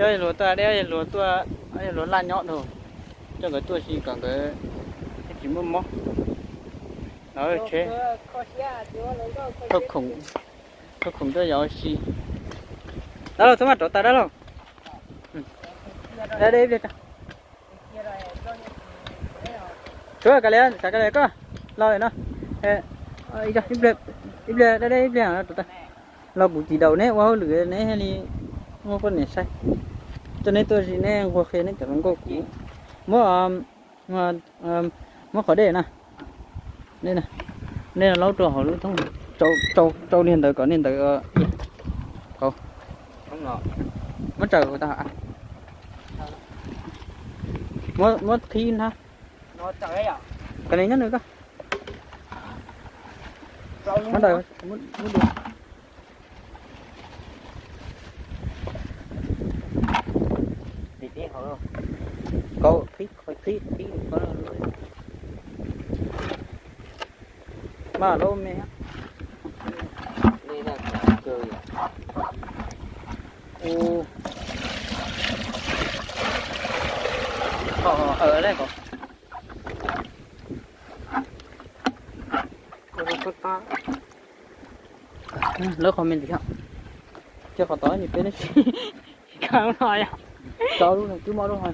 đây lúa tua đây lúa tua đây lúa lan nhọn rồi cho cái tua gì còn cái chỉ mua mó đó chế thóc khủng cho gió xì đó là số mặt chỗ ta đó rồi đây đây đây chúa cái này cái này có lo này nó ít đây đây là tụi ta lo bụng chỉ đầu nè qua lửa nè hay đi mua con này sai cho nên tôi chỉ nè qua khi nè chẳng có cũ mua khỏi đây nè đây nè đây là lâu trò họ luôn thông trâu nên tới có nên tới không không ngọ mất trời của ta hả mất thi ha nó trời à cái này nhất nữa cơ mất đời mất được tí họ có phí có mà lâu mẹ đây là cười ô họ ở đây có lớp comment gì không chưa có tối gì bên đấy không nói à cho luôn này cứ mua luôn thôi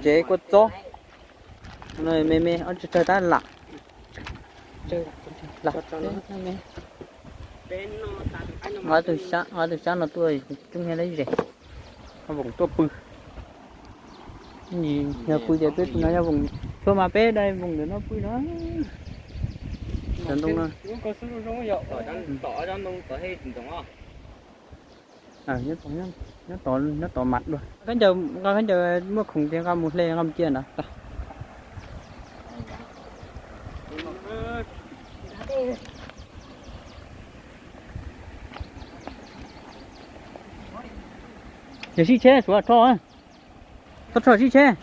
dễ quất chó này mê ở chơi ta lạ chơi lạ ở từ sáng là tôi chúng nghe lấy gì nó vùng tua pư gì nhà pư để biết nó nhà vùng thôi mà bé đây vùng để nó pư nó tông nó có số giống vậy tỏ ra nông tỏ hết đúng không nó tỏ mặt luôn cái giờ mua khủng tiền gom một lê gom chia nè giờ xí chế xuống cho cho xí chế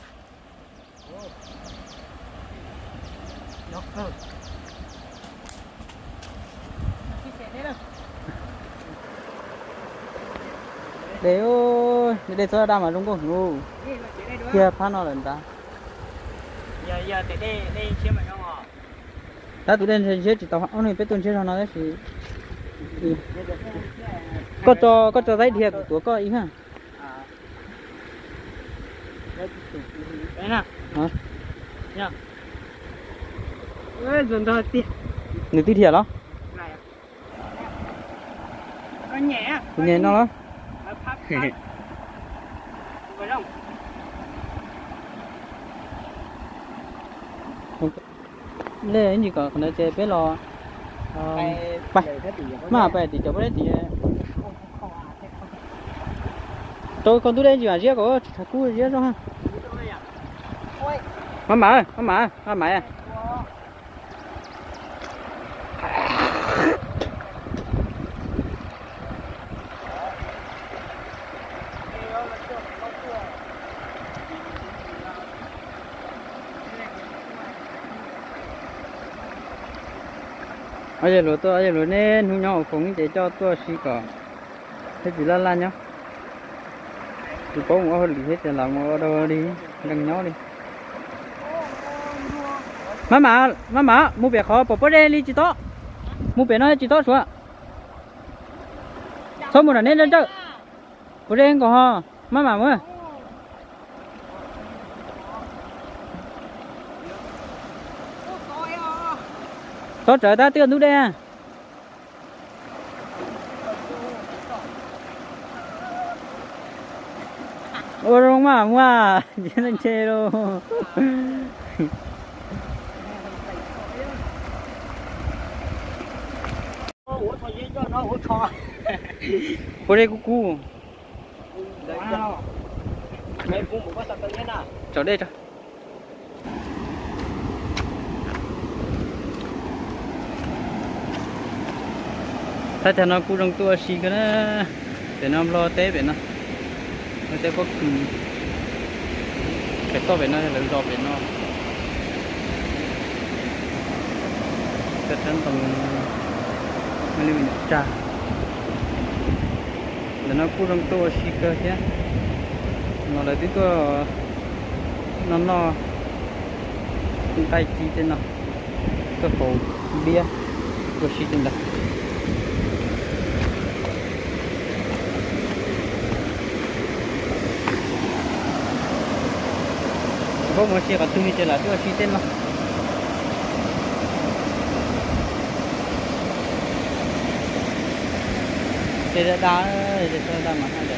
để cho đam mà đúng không ngu kia phát nó lần ta giờ để đây xem mà không à ta tụi đen sẽ chỉ tao ông này biết tuần chơi nó đấy thì có cho giấy thiệt của tụi có ý ha đấy nè hả nha ơi dần thôi tí người tí thiệt đó nó nhẹ nó đó lê gì cả còn chơi bé lo bay mà bay thì cho bé thì tôi còn tôi đây gì mà riết có thằng cu riết đâu ha má mày ở đây lúa nên hung nhau cũng để cho tôi xí cỏ thế chỉ la nhá thì có một hơn hết thì làm một đồ đi gần nhau đi má mua bè khó bỏ đây đi chị to mua bè nó chị to xuống xong một lần nên lên chứ bỏ đây có ho má mua có trời ta tiêu nước đây à ô rong mà mua chỉ nên chơi đâu cô đây cu chỗ đây choถ้าจะนอนกูลงตัวชีก็นะแต่น้ำรอเต้เป็นนะไม่เต้ก็เป็ดก็เป็นนะหรือรอเป็นนะแต่ฉันต้องไม่ได้เป็นจ้า để nó cú đông to xí cơ chứ nó là tí to nó tay chi trên nó cái hồ bia của xí trên đó có một xe còn tu đi chơi là tôi xí trên nó cái đá mà hai đợt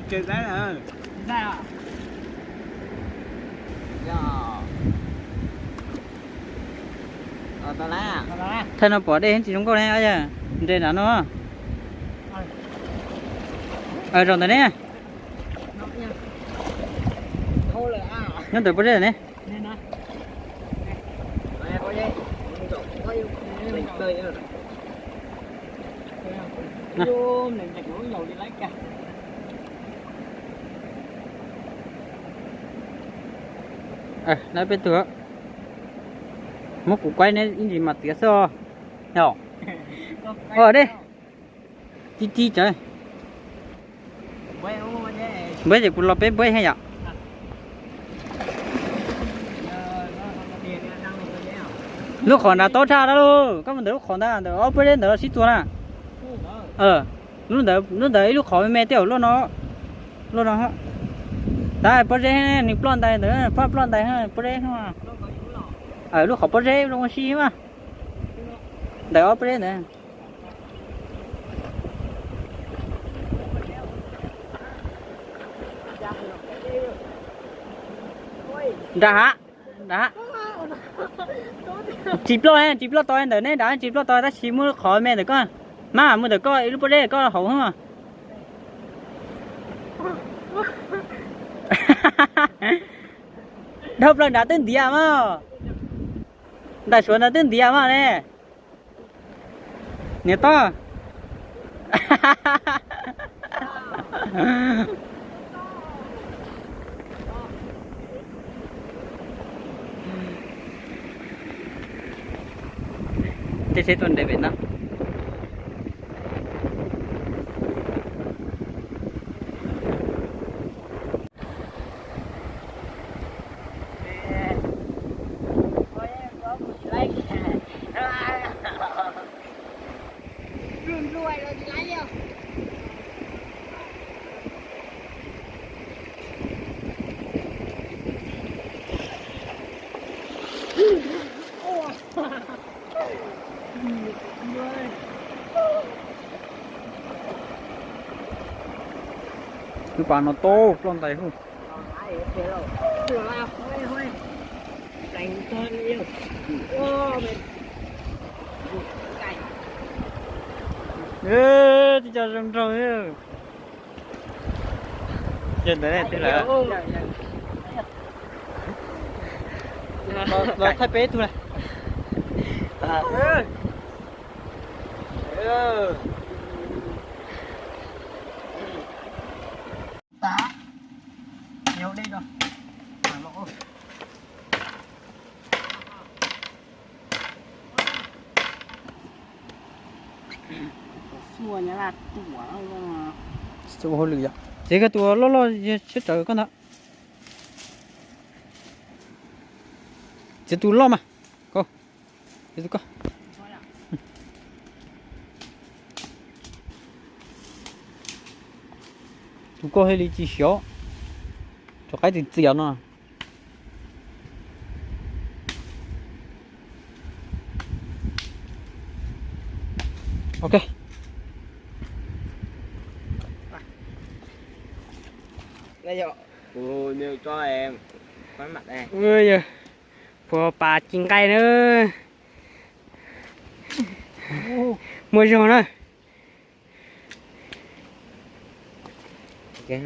chơi đá hả? ra à? Tao lá à? Thôi nó bỏ đi chị không có này à? Đây là nó. Rồi tao này. Thôi là à. Nó từ bỏ đây này. Vô mình chặt mũi dầu đi lấy cả. Nói bên tựa. Một củ quay này gì mà tía so. Nhỏ. Ở đây. Chi trời. Bây giờ cũng lọp bên bơi hay ạ? Lúc còn đã tốt ra đó luôn. Các bạn lúc còn đã ở bên đây đó xí tua nè. Lúc đấy lúc khỏi mẹ tiểu nó đây bớt rễ này plon đây nữa phát plon đây ha bớt rễ không à lúc khỏi bớt rễ luôn xí mà để ở bớt rễ nữa đã chỉ plon to đây này đã chỉ plon to ta chỉ mua khỏi mẹ được con mà mua được coi lúc bớt rễ coi hậu không à đập lần đã tên địa mà đã xuống đã tên địa mà nè nè to thế sẽ tuần để Việt Nam cái bàn nó to lon tay không thì cho rong rồi trên đấy thế là nó thay bé thôi này tá nhiều đây rồi lỗ xua nhá là chỗ hồ lửa thế cái tua lo chết trời con đó chết tu lo mà cô chết tu con tu có hay đi chỉ xíu cho cái tiền tiền nó ok đây rồi. Ôi, nêu cho em. Quán mặt em. ơi của bà chín cây nữa mua rồi nữa cái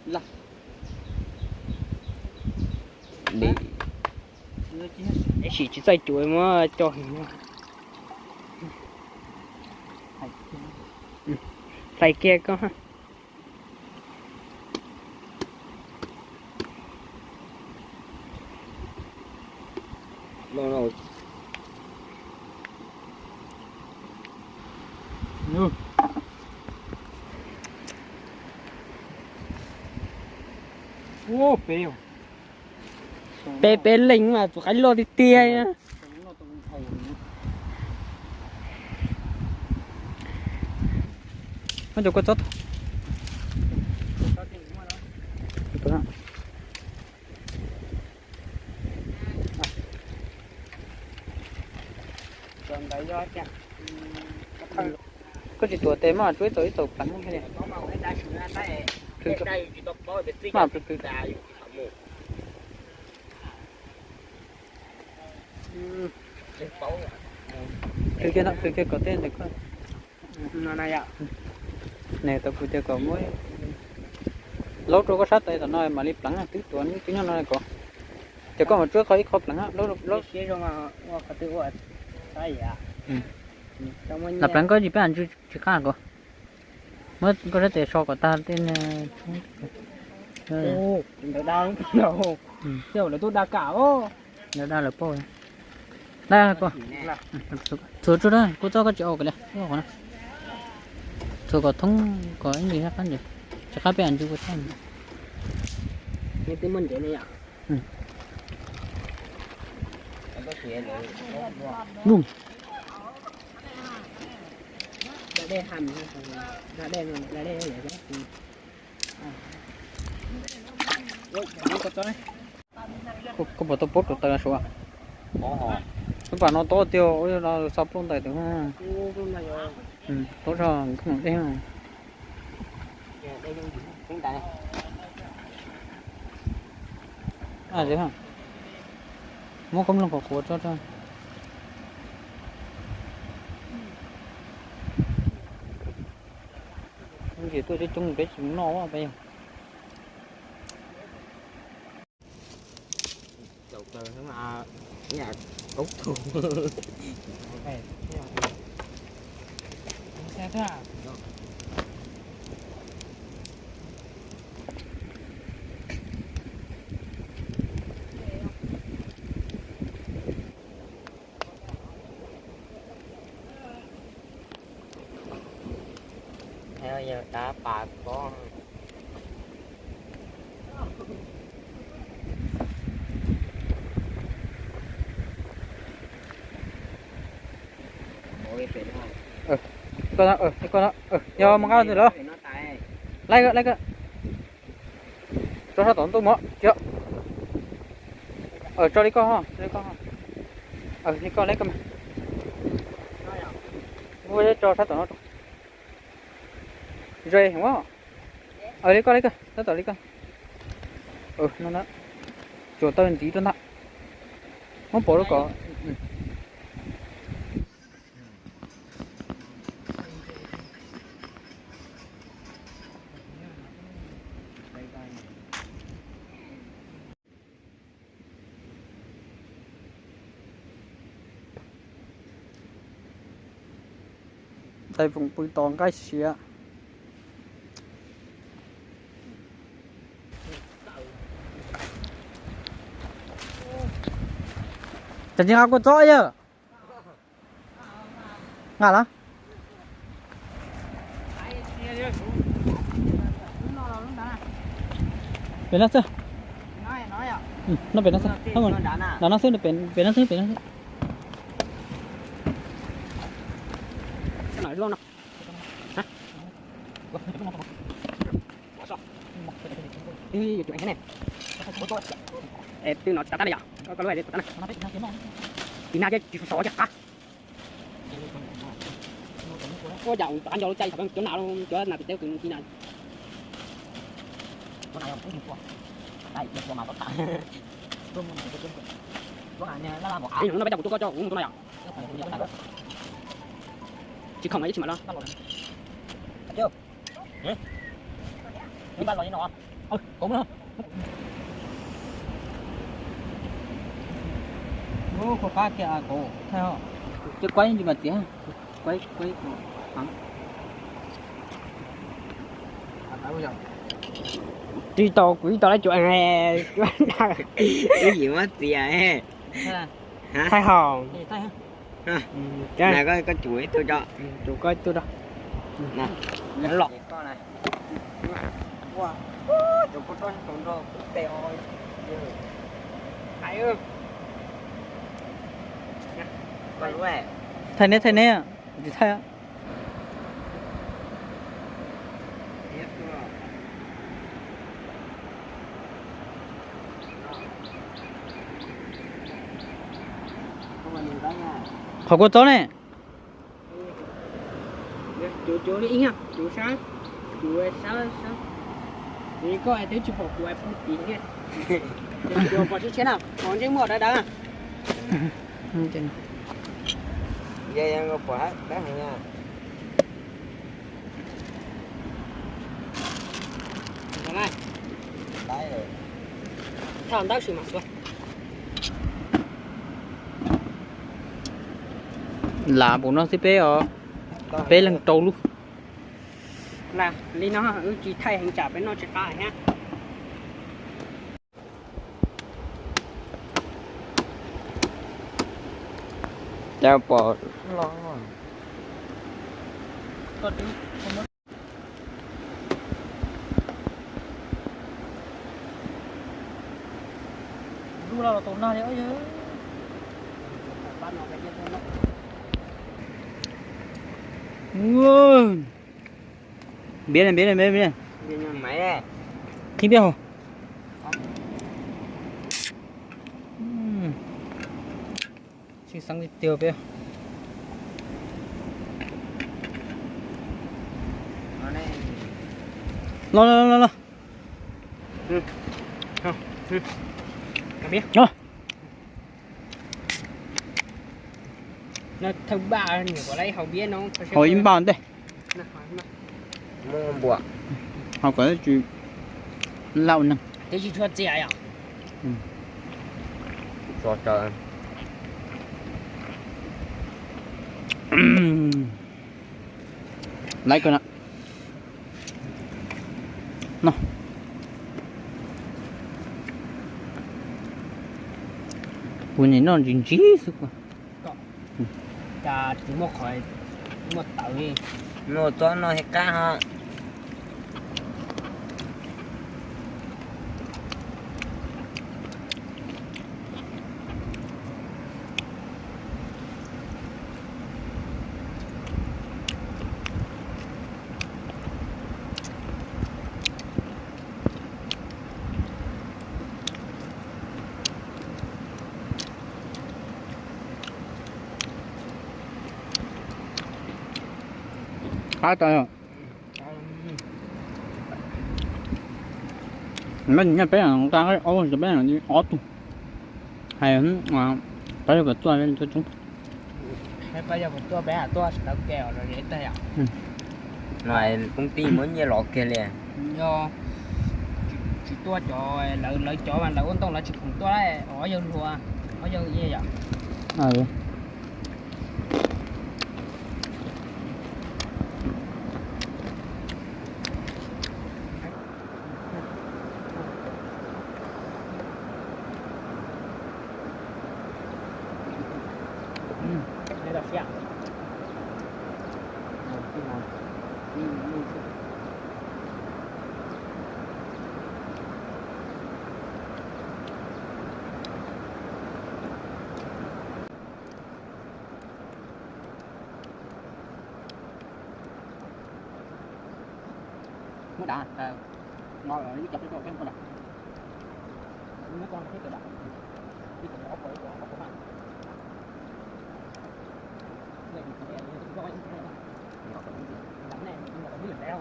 là đi chỉ dây chuối mà cho tay kia có rồi ô bèo bé lính mà tụi cái lô đi tia nhá nó được có tốt còn tại do chặt có chỉ tuổi tế mà chuối tới tàu bắn cái này có màu cái đá sữa đây đây chỉ tập bơi để tí mà đáอยู่ที่ từ kia có tên được không nó này ạ này tao cứ có mỗi lâu rồi có sát tay tao nói mà đi bắn à tí tuổi những cái nó này có chỉ có một trước khỏi khó bắn á lâu kia rồi mà có tự gọi sai à là bắn có gì phải ăn chứ khác có mới có rất để so của ta tên ô đừng đau đâu kiểu là tôi đa cả ô nó đang là po đây là po chỗ chỗ đó cô cho cái chỗ cái này cái này chỗ có thông có cái gì khác cái gì chắc phải ăn chứ có sao như cái mình thế này ạ đúng đã đen hầm đã đen rồi đã đen rồi có bộ tôi post được tay số à các bạn nó to tiêu nó sắp luôn tay được ha tốt rồi không đen rồi à thế hả mua không làm của cho gì tôi sẽ chung cái chuyện nó quá bây giờ đầu tư mà nhà cốt thùng xe thế à theo giờ đã bà có con đó giờ mà cao từ đó lấy cái cho sao tốn tôi mất chưa cho đi con ha đi con lấy cái mà mua cho sao tốn nó rồi đúng không lấy con lấy cái sao tốn lấy con nó đó chỗ tao tí tôi nặng không bỏ đâu có tại vùng bùi tòn cái xía chẳng chừng aku cho ya ngả lắm bên nó chưa nó bên nó chưa không rồi nó chưa được bên nó chưa nói luôn hả đi chuyện thế này từ nó tắt này à có loại đấy tắt này thì na cái chỉ số chắc à có dòng ăn vô chay chỗ nào chỗ nào bị tiêu từ khi nào con này không có đây được mà có tặng Anh nó bây giờ tôi cho uống tôi này à? Chỉ không ấy chỉ mà lo. Chưa? Đi ba lò như nọ. Ôi, cũng không? Ô, có cá kìa cổ, thấy không? Chứ quay gì mà tía? Quay hẳn. Tuy to quý to lấy chỗ ăn hè. Cái gì mà tìa ấy. Hả? Thay hòn. Thay hả? Ha. Này có chuối tôi cho. Chủ coi tôi đâu. Nè. Nó lọt. Con này. Wow. Chủ có con trống rô, tèo ơi. Hay ư. Con quẹ. Thay nè à? Gì thay á? Khỏi có chó này. Chú đi nha, chú sáng. Chú sáng. Đi có ai tới chụp bộ của em không tí nghe. Chú bỏ chiếc nào, còn chiếc một đó. Dây ăn quả đó nha. Này. Đấy rồi. Thằng tao xử mặt rồi. Là bộ nó sẽ bé lần trâu luôn. Là lý nó chỉ thay hành trả với nó chỉ phải nhá. Chào bò. Lu là tổn nào đấy chứ. Wow. Biết này. Máy này. Khi biết không? Chỉ sang đi tiêu biết. Lo. Không. Biết. Nó thứ ba nhiều có lấy hầu biết nó. Hỏi im bàn đây. Mua bùa. Họ có chuyện lâu nè. Thế chỉ cho trẻ à? Cho trời. Lấy con ạ. Nó. Buồn nhìn nó dính chí sức quá. Chà, chỉ một khỏi một tàu đi. Mua cho nó hết cá ha. Khá trời rồi. Mình nhận bé là ta cái ô cho bé là đi ót tu. Hay mà bây giờ tôi lên cho chúng. Hay bây giờ một tua bé à tua sẽ kèo rồi để tay à. Này công ty mới như lọ kia liền. Do chỉ tua cho lợi cho mà lợi ôn tông là chỉ cùng tua đấy ở dân thua ở dân gì vậy? Ừ. Đây là xe. Nó đã ngồi ở cái chập cái con con này. Nó con cái đó. Cái con ốc của bạn. Này thì cái coi đắm này nhưng mà không biết là đeo.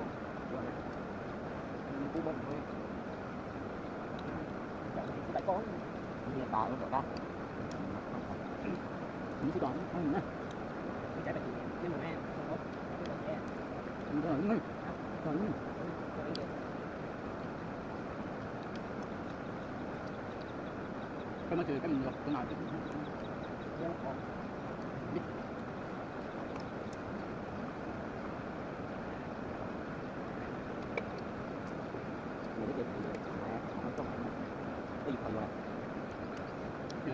Cú bật thôi. Cái con. Nhiều tàu nó đó. Mình chỉ còn không nữa. Trái bạch nhưng mà em không có Mình còn nữa. Còn nữa. Cái mà trừ cái mình được cái nào chứ không còn.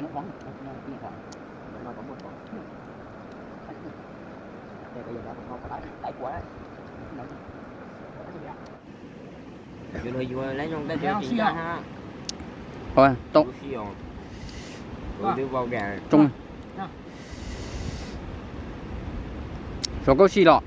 Nó khoáng, nó khoáng, nó có một khoáng. Đây bây giờ nó không có đáy quá. Giờ rồi vừa lấy nhông tới chuyện ra ha. Thôi, tông. Rồi đưa vào gà. Trung. Số câu xì lọ.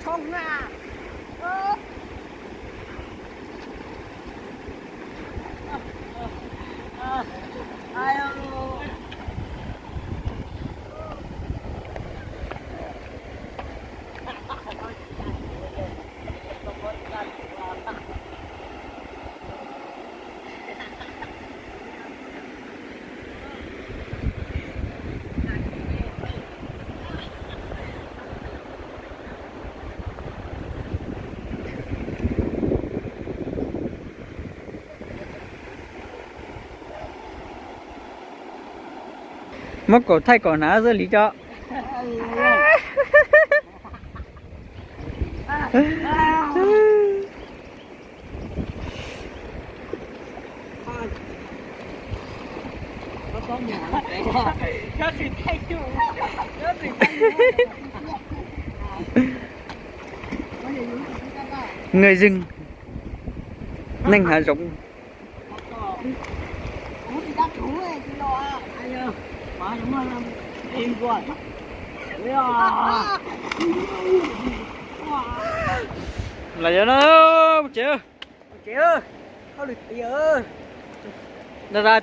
Không à. Ai ơi. Mất cổ thay cổ ná rồi lý cho. Nó có nhỏ đấy. Nó thì thay chủ. Nó thì thay Người rừng nành hạ rộng. Má đúng rồi, im quá. Là cho nó chịu. Chịu. Không được giờ. Ra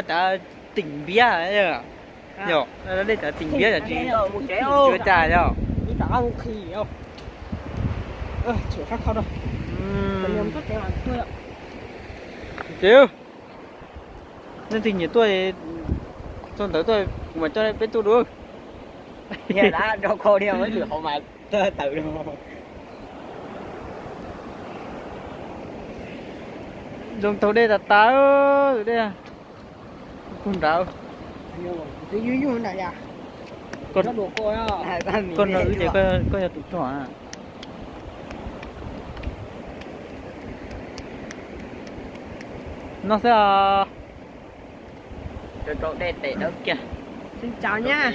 trả tỉnh bia ấy à. Nhổ, ra đây trả tỉnh bia là chị. Chưa trả đâu. Đi trả một khi không. Chịu khác không đâu. Mình nhầm tất cả là thôi ạ. Chịu. Nên tình nhiệt tôi xong tới tôi mà cho nên biết tôi được. Nghe đã cho cô đeo mới được không mà tự đâu. Dùng thấu đây là táo rồi đây à. Con rau. Dưới dưới này à. Con nó đùa cô đó. Con nữ thì có nhà tụt thỏa à. Nó sẽ Rồi cậu đây tệ đó kìa. Xin chào nha.